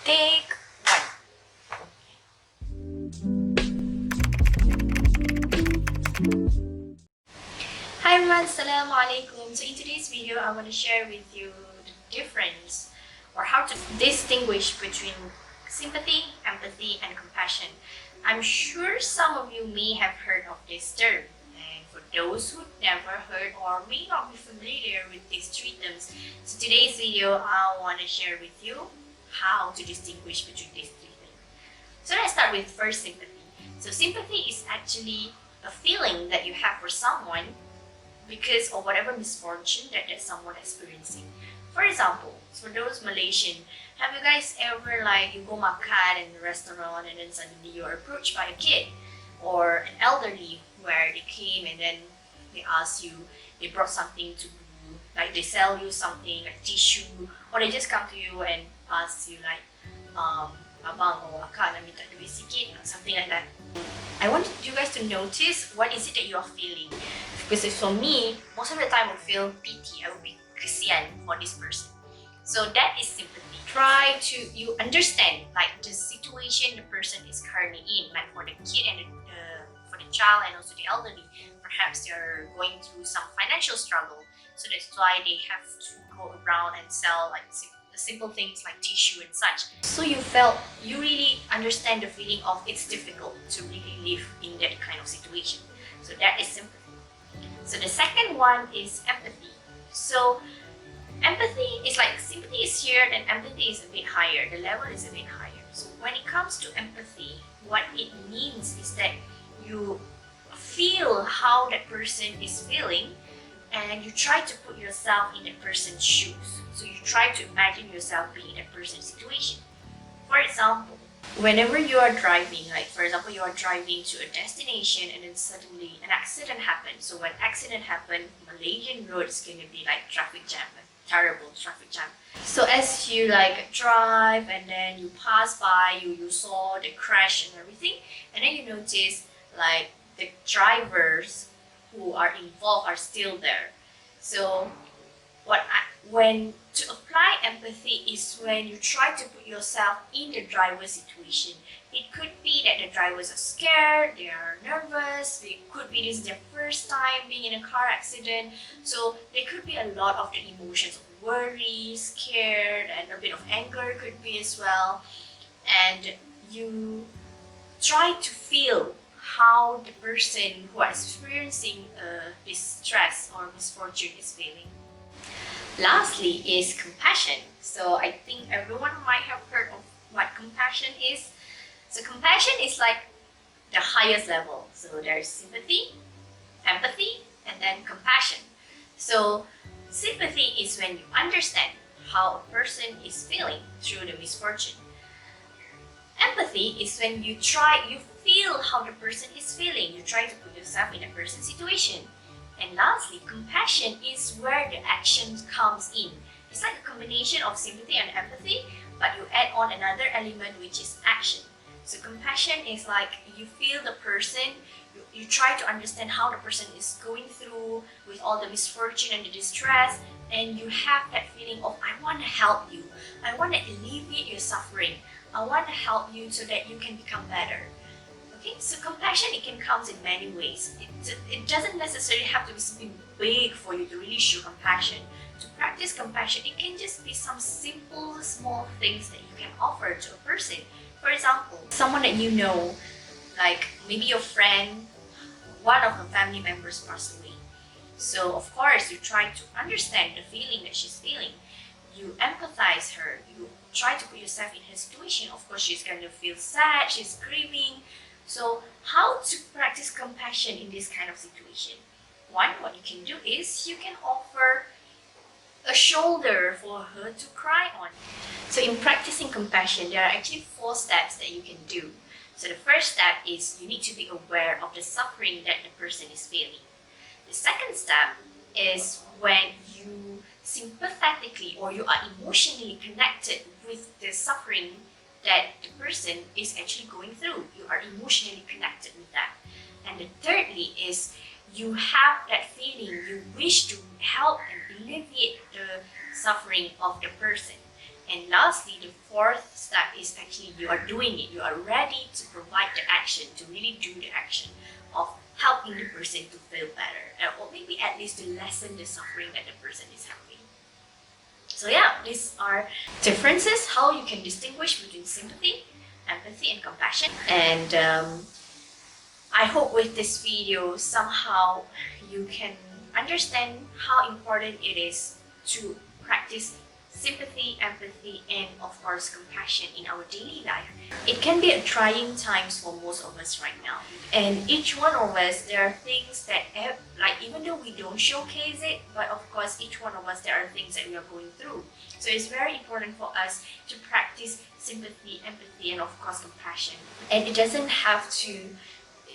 Take one. Hi everyone, Assalamu alaikum. So in today's video, I want to share with you the difference or how to distinguish between sympathy, empathy, and compassion. I'm sure some of you may have heard of this term. And for those who never heard or may not be familiar with these three terms, so today's video, I want to share with you how to distinguish between these three things. So let's start with first sympathy. So sympathy is actually a feeling that you have for someone because of whatever misfortune that someone is experiencing. For example, for those Malaysian, have you guys ever you go makan in a restaurant and then suddenly you're approached by a kid or an elderly where they came and then they ask you, they brought something to you, like they sell you something like tissue, or they just come to you and ask you abang or akak nak minta duit sikit, something like that. I want you guys to notice what is it that you are feeling. Because for me, most of the time I would feel pity, I would be kesian for this person. So that is sympathy. Try to, you understand the situation the person is currently in, like for the kid and for the child and also the elderly. Perhaps they're going through some financial struggle, so that's why they have to go around and sell the simple things like tissue and such. So you really understand the feeling of it's difficult to really live in that kind of situation. So that is sympathy. So the second one is empathy. So empathy is sympathy is here, then empathy is a bit higher. The level is a bit higher. So when it comes to empathy, what it means is that you feel how that person is feeling and you try to put yourself in that person's shoes. So you try to imagine yourself being in that person's situation. For example, whenever you are driving, for example, you are driving to a destination and then suddenly an accident happens. So when accident happens, Malaysian roads going to be traffic jam, terrible traffic jam. So as you drive and then you pass by, you saw the crash and everything, and then you notice the drivers who are involved are still there. So when to apply empathy is when you try to put yourself in the driver's situation. It could be that the drivers are scared, they are nervous, it could be this is their first time being in a car accident. So there could be a lot of the emotions of worry, scared, and a bit of anger could be as well. And you try to feel how the person who is experiencing distress or misfortune is feeling. Lastly is compassion. So I think everyone might have heard of what compassion is. So compassion is the highest level. So there's sympathy, empathy, and then compassion. So sympathy is when you understand how a person is feeling through the misfortune. Empathy is when you feel how the person is feeling. You try to put yourself in a person's situation. And lastly, compassion is where the action comes in. It's like a combination of sympathy and empathy, but you add on another element which is action. So compassion is you feel the person, you try to understand how the person is going through with all the misfortune and the distress, and you have that feeling of I want to help you, I want to alleviate your suffering, I want to help you so that you can become better. Okay, so compassion, it can come in many ways. It doesn't necessarily have to be something big for you to really show compassion. To practice compassion, it can just be some simple, small things that you can offer to a person. For example, someone that you know, maybe your friend, one of the family members passed away. So of course, you try to understand the feeling that she's feeling. You empathize her. You try to put yourself in her situation. Of course, she's going to feel sad, she's grieving. So how to practice compassion in this kind of situation? One, what you can do is you can offer a shoulder for her to cry on. So in practicing compassion, there are actually 4 steps that you can do. So the first step is you need to be aware of the suffering that the person is feeling. The second step is when you sympathetically or you are emotionally connected with the suffering that the person is actually going through. You are emotionally connected with that. And the thirdly is you have that feeling, you wish to help and alleviate the suffering of the person. And lastly, the fourth step is actually you are doing it. You are ready to provide the action, to really do the action of helping the person to feel better, or maybe at least to lessen the suffering that the person is having. So yeah, these are differences, how you can distinguish between sympathy, empathy, and compassion. And I hope with this video somehow you can understand how important it is to practice sympathy, empathy, and of course compassion in our daily life. It can be a trying times for most of us right now. And each one of us, there are things that, like even though we don't showcase it, but of course each one of us, there are things that we are going through. So it's very important for us to practice sympathy, empathy, and of course compassion. And it doesn't have to,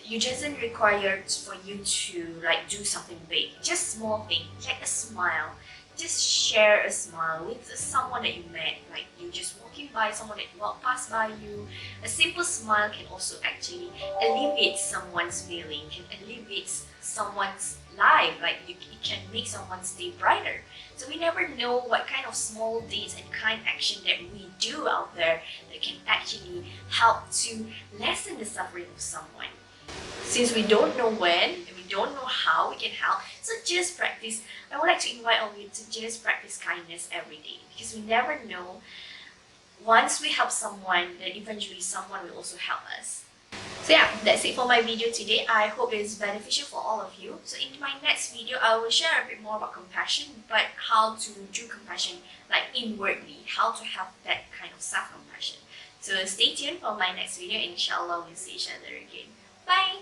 you doesn't require for you to like do something big. Just small thing, like a smile. Just share a smile with someone that you met, like you just walking by someone that walked past by you. A simple smile can also actually alleviate someone's feeling, can alleviate someone's life, like it can make someone's day brighter. So we never know what kind of small deeds and kind action that we do out there that can actually help to lessen the suffering of someone. Since we don't know when and we don't know how we can help, so just practice. I would like to invite all of you to just practice kindness every day, because we never know, once we help someone, then eventually someone will also help us. So yeah, that's it for my video today. I hope it is beneficial for all of you. So in my next video, I will share a bit more about compassion, but how to do compassion like inwardly, how to have that kind of self-compassion. So stay tuned for my next video. Inshallah, we'll see each other again. Bye!